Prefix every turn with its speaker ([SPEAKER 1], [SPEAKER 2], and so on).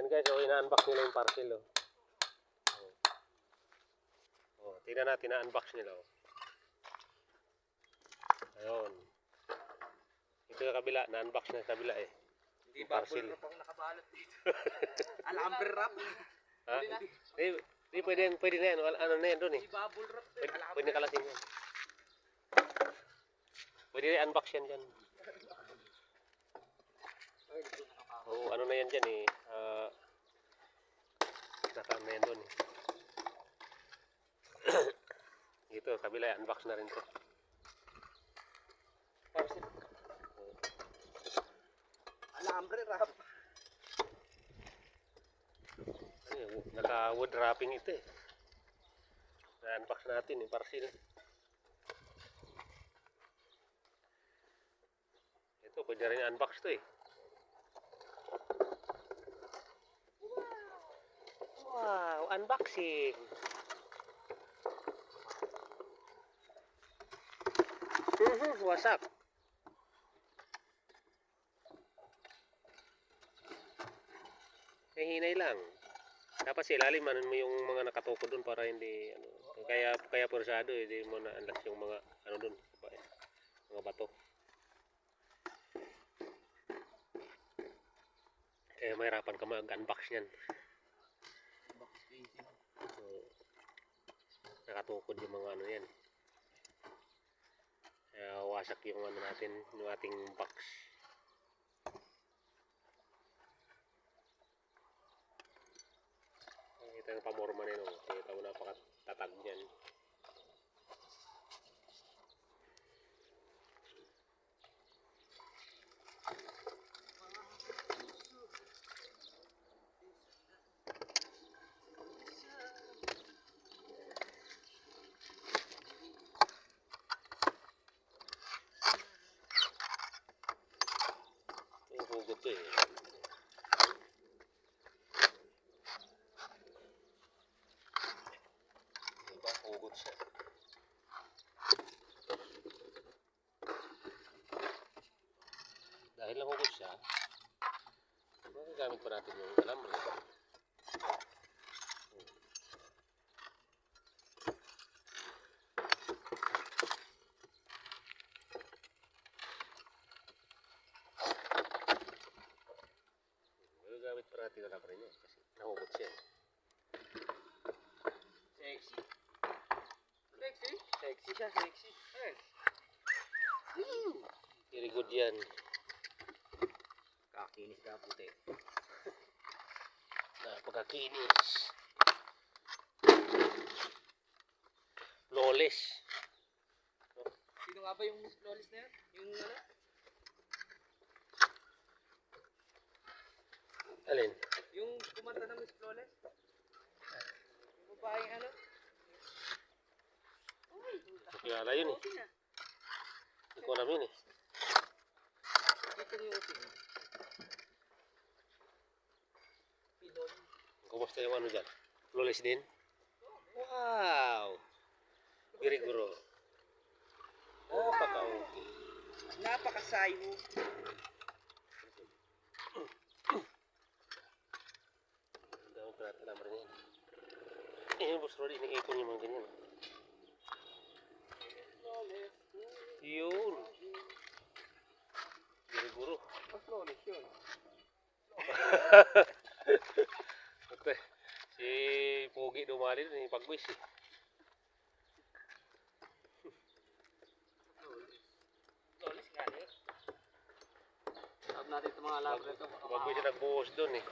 [SPEAKER 1] Ayan guys, so ina-unbox nila yung parcel. Oh. Oh, tingnan natin, na-unbox nila. Oh. Ayun. Ito sa kabila, na-unbox na sa kabila eh.
[SPEAKER 2] Hindi bubble wrap ang nakabalot dito. Alamber wrap.
[SPEAKER 1] Ha? Hindi pwede na yan. Ano na yan doon eh.
[SPEAKER 2] Hindi bubble wrap.
[SPEAKER 1] Pwede kalasin yan. Pwede na unbox yan dyan. Oo, ano na yan dyan eh. Nakaan na yan doon eh. Ito, kabila, unbox na rin to.
[SPEAKER 2] Parcel. Alambre wrap.
[SPEAKER 1] Naka-wood wrapping ito eh. Na-unbox natin eh, parcel. Ito, pwede rin unbox to eh. Wow, unboxing. Wasak. Hinay lang. Dapat sa ilalim mo yung mga nakatukod doon para hindi ano, kaya pursado eh, hindi mo na unlock yung mga ano doon, mga bato. Kaya mahirapan ka mag-unbox niyan. So, nakatukod yung mga ano yan. Kaya wasak yung ano natin, yung ating box. Ito yung pamorma nila. Ito mo napakatatag niyan. Ito hugot to eh. Hugot siya. Dahil lang hugot siya, magagamit pa natin yung alambre. Magagamit pa natin yung alambre niya kasi nahugot siya.
[SPEAKER 2] Sexy. Sexy? Sexy siya, sexy. Yes.
[SPEAKER 1] Very good yan.
[SPEAKER 2] Kakinis ka puti.
[SPEAKER 1] Napakakinis. Flawless.
[SPEAKER 2] Sino nga ba yung flawless na yan? Yung ano?
[SPEAKER 1] Alin?
[SPEAKER 2] Yung kumanta ng Miss Flawless? Yung babaeng ano? Uy!
[SPEAKER 1] Kilala yun eh.
[SPEAKER 2] Okay na.
[SPEAKER 1] Hindi ko alam yun eh.
[SPEAKER 2] Dito yung usin. Pinoy.
[SPEAKER 1] Kumusta yung ano dyan? Flawless din? Wow! Very guro. Napaka-okay.
[SPEAKER 2] Napakasayo.
[SPEAKER 1] Ang dami pa natin alambre niyan. Yung boss Roddy, iniipon yung mga ganyan. Yun. Very guro.
[SPEAKER 2] Mas flawless yun.
[SPEAKER 1] Okay. Si Pogi dumali dun, pagwis eh.
[SPEAKER 2] Flawless nga eh. Sabi natin itong mga alambre ito.
[SPEAKER 1] Pagwis siya nagbuhos dun eh.